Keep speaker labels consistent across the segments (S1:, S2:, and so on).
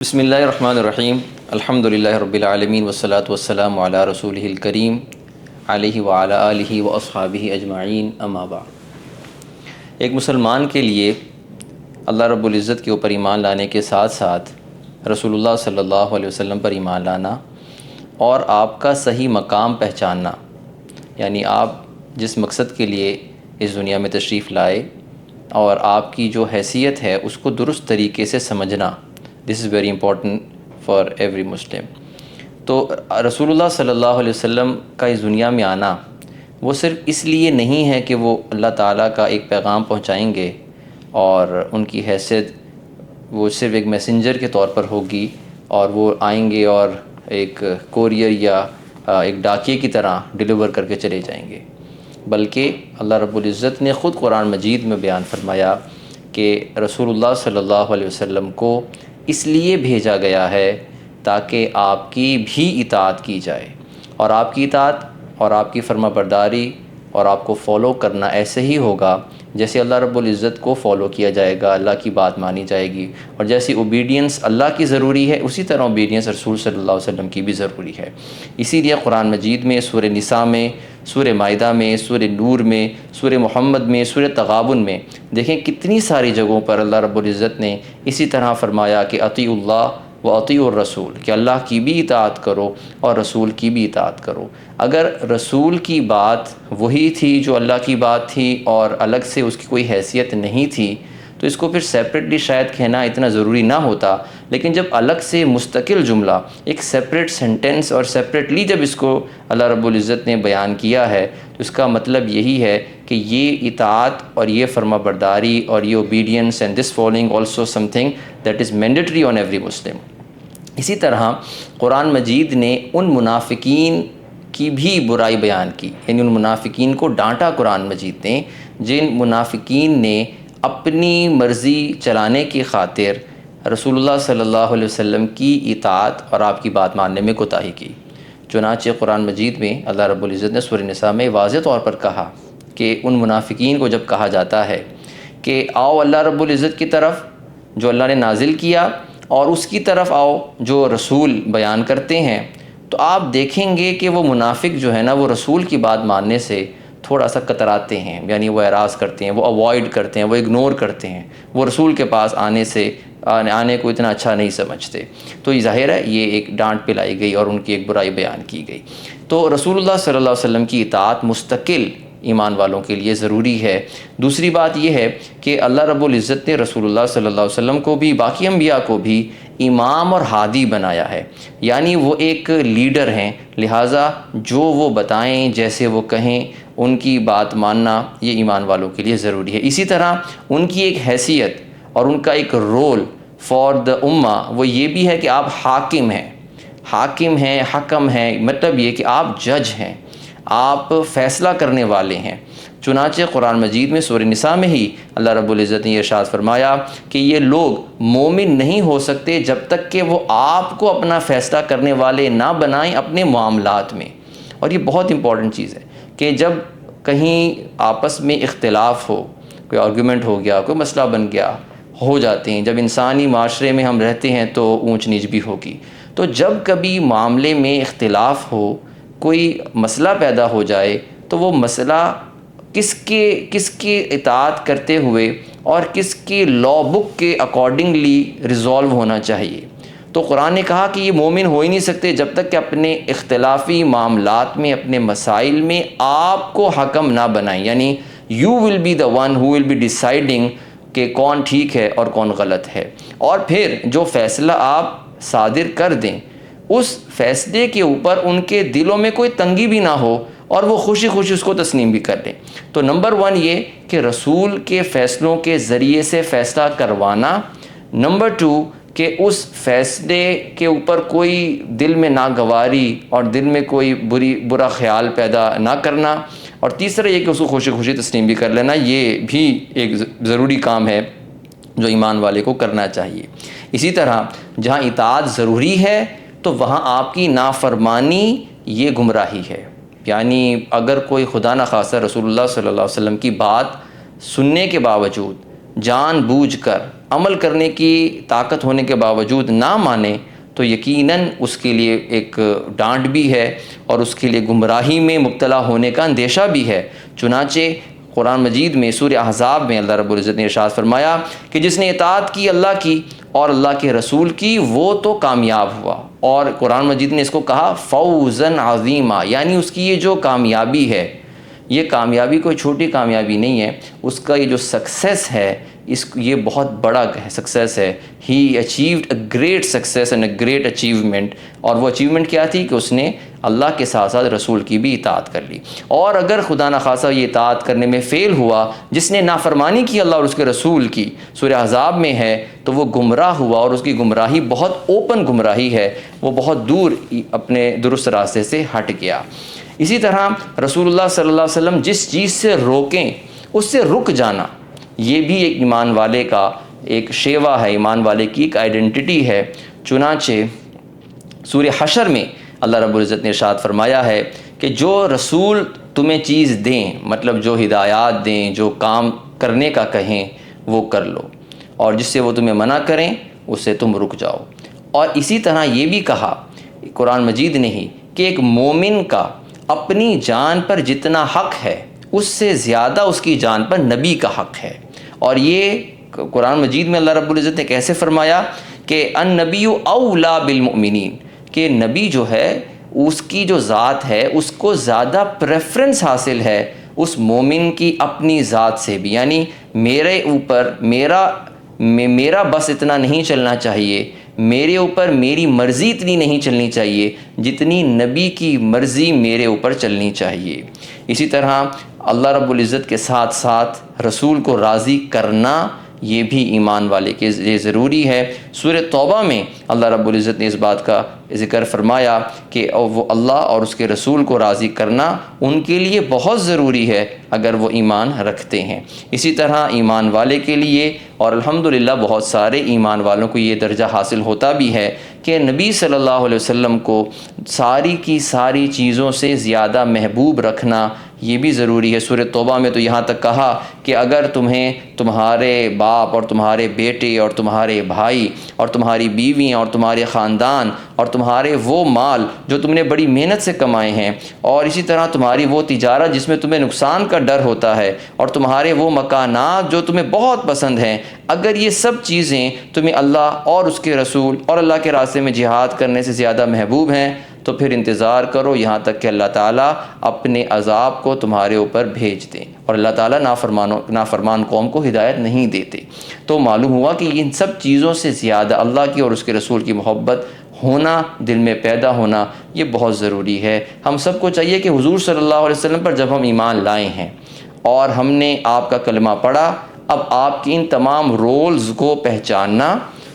S1: بسم اللہ الرحمن الرحیم الحمد للہ رب العالمین والصلاة والسلام علی رسولہ الکریم علیہ وعلی آلہ واصحابہ اجمعین اما بعد۔ ایک مسلمان کے لیے اللہ رب العزت کے اوپر ایمان لانے کے ساتھ ساتھ رسول اللہ صلی اللہ علیہ وسلم پر ایمان لانا اور آپ کا صحیح مقام پہچاننا، یعنی آپ جس مقصد کے لیے اس دنیا میں تشریف لائے اور آپ کی جو حیثیت ہے اس کو درست طریقے سے سمجھنا، this is very important for every Muslim. تو رسول اللہ صلی اللہ علیہ وسلم کا اس دنیا میں آنا وہ صرف اس لیے نہیں ہے کہ وہ اللہ تعالیٰ کا ایک پیغام پہنچائیں گے اور ان کی حیثیت وہ صرف ایک میسنجر کے طور پر ہوگی اور وہ آئیں گے اور ایک کوریئر یا ایک ڈاکیے کی طرح ڈیلیور کر کے چلے جائیں گے، بلکہ اللہ رب العزت نے خود قرآن مجید میں بیان فرمایا کہ رسول اللہ صلی اللہ علیہ وسلم کو اس لیے بھیجا گیا ہے تاکہ آپ کی بھی اطاعت کی جائے، اور آپ کی اطاعت اور آپ کی فرما برداری اور آپ کو فالو کرنا ایسے ہی ہوگا جیسے اللہ رب العزت کو فالو کیا جائے گا، اللہ کی بات مانی جائے گی، اور جیسی اوبیڈینس اللہ کی ضروری ہے اسی طرح اوبیڈینس رسول صلی اللہ علیہ وسلم کی بھی ضروری ہے۔ اسی لیے قرآن مجید میں سورہ نساء میں، سورہ مائدہ میں، سورہ نور میں، سورہ محمد میں، سورہ تغابن میں دیکھیں کتنی ساری جگہوں پر اللہ رب العزت نے اسی طرح فرمایا کہ اطیعوا اللہ و اطیعوا الرسول، کہ اللہ کی بھی اطاعت کرو اور رسول کی بھی اطاعت کرو۔ اگر رسول کی بات وہی تھی جو اللہ کی بات تھی اور الگ سے اس کی کوئی حیثیت نہیں تھی تو اس کو پھر سیپریٹلی شاید کہنا اتنا ضروری نہ ہوتا، لیکن جب الگ سے مستقل جملہ ایک سیپریٹ سینٹنس اور سیپریٹلی جب اس کو اللہ رب العزت نے بیان کیا ہے تو اس کا مطلب یہی ہے کہ یہ اطاعت اور یہ فرما برداری اور یہ obedience and this following also some thing that is mandatory on every Muslim. اسی طرح قرآن مجید نے ان منافقین کی بھی برائی بیان کی، یعنی ان منافقین کو ڈانٹا قرآن مجید نے جن منافقین نے اپنی مرضی چلانے کی خاطر رسول اللہ صلی اللہ علیہ وسلم کی اطاعت اور آپ کی بات ماننے میں کوتاہی کی۔ چنانچہ قرآن مجید میں اللہ رب العزت نے سورہ نساء میں واضح طور پر کہا کہ ان منافقین کو جب کہا جاتا ہے کہ آؤ اللہ رب العزت کی طرف جو اللہ نے نازل کیا اور اس کی طرف آؤ جو رسول بیان کرتے ہیں، تو آپ دیکھیں گے کہ وہ منافق جو ہے نا وہ رسول کی بات ماننے سے تھوڑا سا کتراتے ہیں، یعنی وہ اعراض کرتے ہیں، وہ اوائڈ کرتے ہیں، وہ اگنور کرتے ہیں، وہ رسول کے پاس آنے کو اتنا اچھا نہیں سمجھتے۔ تو یہ ظاہر ہے یہ ایک ڈانٹ پلائی گئی اور ان کی ایک برائی بیان کی گئی۔ تو رسول اللہ صلی اللہ علیہ وسلم کی اطاعت مستقل ایمان والوں کے لیے ضروری ہے۔ دوسری بات یہ ہے کہ اللہ رب العزت نے رسول اللہ صلی اللہ علیہ وسلم کو بھی باقی انبیاء کو بھی امام اور ہادی بنایا ہے، یعنی وہ ایک لیڈر ہیں، لہٰذا جو وہ بتائیں جیسے وہ کہیں ان کی بات ماننا یہ ایمان والوں کے لیے ضروری ہے۔ اسی طرح ان کی ایک حیثیت اور ان کا ایک رول فار دا امہ وہ یہ بھی ہے کہ آپ حاکم ہیں، حکم ہیں، مطلب یہ کہ آپ جج ہیں، آپ فیصلہ کرنے والے ہیں۔ چنانچہ قرآن مجید میں سورہ نساء میں ہی اللہ رب العزت نے یہ ارشاد فرمایا کہ یہ لوگ مومن نہیں ہو سکتے جب تک کہ وہ آپ کو اپنا فیصلہ کرنے والے نہ بنائیں اپنے معاملات میں۔ اور یہ بہت امپورٹنٹ چیز ہے کہ جب کہیں آپس میں اختلاف ہو، کوئی آرگیومنٹ ہو گیا، کوئی مسئلہ بن گیا، ہو جاتے ہیں، جب انسانی معاشرے میں ہم رہتے ہیں تو اونچ نیچ بھی ہوگی، تو جب کبھی معاملے میں اختلاف ہو، کوئی مسئلہ پیدا ہو جائے تو وہ مسئلہ کس کی اطاعت کرتے ہوئے اور کس کی لا بک کے اکارڈنگلی ریزالو ہونا چاہیے۔ تو قرآن نے کہا کہ یہ مومن ہو ہی نہیں سکتے جب تک کہ اپنے اختلافی معاملات میں، اپنے مسائل میں آپ کو حکم نہ بنائیں، یعنی you will be the one who will be deciding کہ کون ٹھیک ہے اور کون غلط ہے، اور پھر جو فیصلہ آپ صادر کر دیں اس فیصلے کے اوپر ان کے دلوں میں کوئی تنگی بھی نہ ہو اور وہ خوشی خوشی اس کو تسلیم بھی کر لیں۔ تو نمبر 1 یہ کہ رسول کے فیصلوں کے ذریعے سے فیصلہ کروانا، نمبر 2 کہ اس فیصلے کے اوپر کوئی دل میں ناگواری اور دل میں کوئی برا خیال پیدا نہ کرنا، اور تیسرا یہ کہ اس کو خوشی خوشی تسلیم بھی کر لینا، یہ بھی ایک ضروری کام ہے جو ایمان والے کو کرنا چاہیے۔ اسی طرح جہاں اطاعت ضروری ہے تو وہاں آپ کی نافرمانی یہ گمراہی ہے، یعنی اگر کوئی خدا نخواستہ رسول اللہ صلی اللہ علیہ وسلم کی بات سننے کے باوجود جان بوجھ کر عمل کرنے کی طاقت ہونے کے باوجود نہ مانے تو یقیناً اس کے لیے ایک ڈانٹ بھی ہے اور اس کے لیے گمراہی میں مبتلا ہونے کا اندیشہ بھی ہے۔ چنانچہ قرآن مجید میں سورہ احزاب میں اللہ رب العزت نے ارشاد فرمایا کہ جس نے اطاعت کی اللہ کی اور اللہ کے رسول کی وہ تو کامیاب ہوا، اور قرآن مجید نے اس کو کہا فوزاً عظیما، یعنی اس کی یہ جو کامیابی ہے، یہ کامیابی کوئی چھوٹی کامیابی نہیں ہے، اس کا یہ جو سکسیس ہے یہ بہت بڑا سکسیس ہے۔ He achieved a great success and a great achievement, اور وہ اچیومنٹ کیا تھی کہ اس نے اللہ کے ساتھ ساتھ رسول کی بھی اطاعت کر لی۔ اور اگر خدا نخواستہ یہ اطاعت کرنے میں فیل ہوا، جس نے نافرمانی کی اللہ اور اس کے رسول کی، سورہ احزاب میں ہے، تو وہ گمراہ ہوا، اور اس کی گمراہی بہت اوپن گمراہی ہے، وہ بہت دور اپنے درست راستے سے ہٹ گیا۔ اسی طرح رسول اللہ صلی اللہ علیہ وسلم جس چیز سے روکیں اس سے رک جانا، یہ بھی ایک ایمان والے کا ایک شیوا ہے، ایمان والے کی ایک آئیڈینٹی ہے۔ چنانچہ سورہ حشر میں اللہ رب العزت نے ارشاد فرمایا ہے کہ جو رسول تمہیں چیز دیں، مطلب جو ہدایات دیں، جو کام کرنے کا کہیں وہ کر لو، اور جس سے وہ تمہیں منع کریں اس سے تم رک جاؤ۔ اور اسی طرح یہ بھی کہا قرآن مجید نے ہی کہ ایک مومن کا اپنی جان پر جتنا حق ہے اس سے زیادہ اس کی جان پر نبی کا حق ہے۔ اور یہ قرآن مجید میں اللہ رب العزت نے کیسے فرمایا کہ النبی اولا بالمؤمنین، کہ نبی جو ہے اس کی جو ذات ہے اس کو زیادہ پریفرنس حاصل ہے اس مومن کی اپنی ذات سے بھی، یعنی میرے اوپر میرا بس اتنا نہیں چلنا چاہیے، میرے اوپر میری مرضی اتنی نہیں چلنی چاہیے جتنی نبی کی مرضی میرے اوپر چلنی چاہیے۔ اسی طرح اللہ رب العزت کے ساتھ ساتھ رسول کو راضی کرنا یہ بھی ایمان والے کے لیے ضروری ہے۔ سورہ توبہ میں اللہ رب العزت نے اس بات کا ذکر فرمایا کہ وہ اللہ اور اس کے رسول کو راضی کرنا ان کے لیے بہت ضروری ہے اگر وہ ایمان رکھتے ہیں۔ اسی طرح ایمان والے کے لیے، اور الحمدللہ بہت سارے ایمان والوں کو یہ درجہ حاصل ہوتا بھی ہے کہ نبی صلی اللہ علیہ وسلم کو ساری کی ساری چیزوں سے زیادہ محبوب رکھنا یہ بھی ضروری ہے۔ سورہ توبہ میں تو یہاں تک کہا کہ اگر تمہیں تمہارے باپ اور تمہارے بیٹے اور تمہارے بھائی اور تمہاری بیویاں اور تمہارے خاندان اور تمہارے وہ مال جو تم نے بڑی محنت سے کمائے ہیں، اور اسی طرح تمہاری وہ تجارت جس میں تمہیں نقصان کا ڈر ہوتا ہے، اور تمہارے وہ مکانات جو تمہیں بہت پسند ہیں، اگر یہ سب چیزیں تمہیں اللہ اور اس کے رسول اور اللہ کے راستے میں جہاد کرنے سے زیادہ محبوب ہیں تو پھر انتظار کرو یہاں تک کہ اللہ تعالیٰ اپنے عذاب کو تمہارے اوپر بھیج دیں، اور اللہ تعالیٰ نافرمان قوم کو ہدایت نہیں دیتے۔ تو معلوم ہوا کہ ان سب چیزوں سے زیادہ اللہ کی اور اس کے رسول کی محبت ہونا، دل میں پیدا ہونا، یہ بہت ضروری ہے۔ ہم سب کو چاہیے کہ حضور صلی اللہ علیہ وسلم پر جب ہم ایمان لائے ہیں اور ہم نے آپ کا کلمہ پڑھا، اب آپ کی ان تمام رولز کو پہچاننا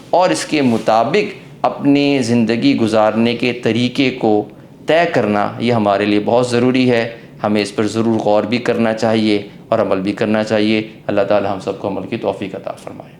S1: اور اس کے مطابق اپنی زندگی گزارنے کے طریقے کو طے کرنا یہ ہمارے لیے بہت ضروری ہے۔ ہمیں اس پر ضرور غور بھی کرنا چاہیے اور عمل بھی کرنا چاہیے۔ اللہ تعالی ہم سب کو عمل کی توفیق عطا فرمائے۔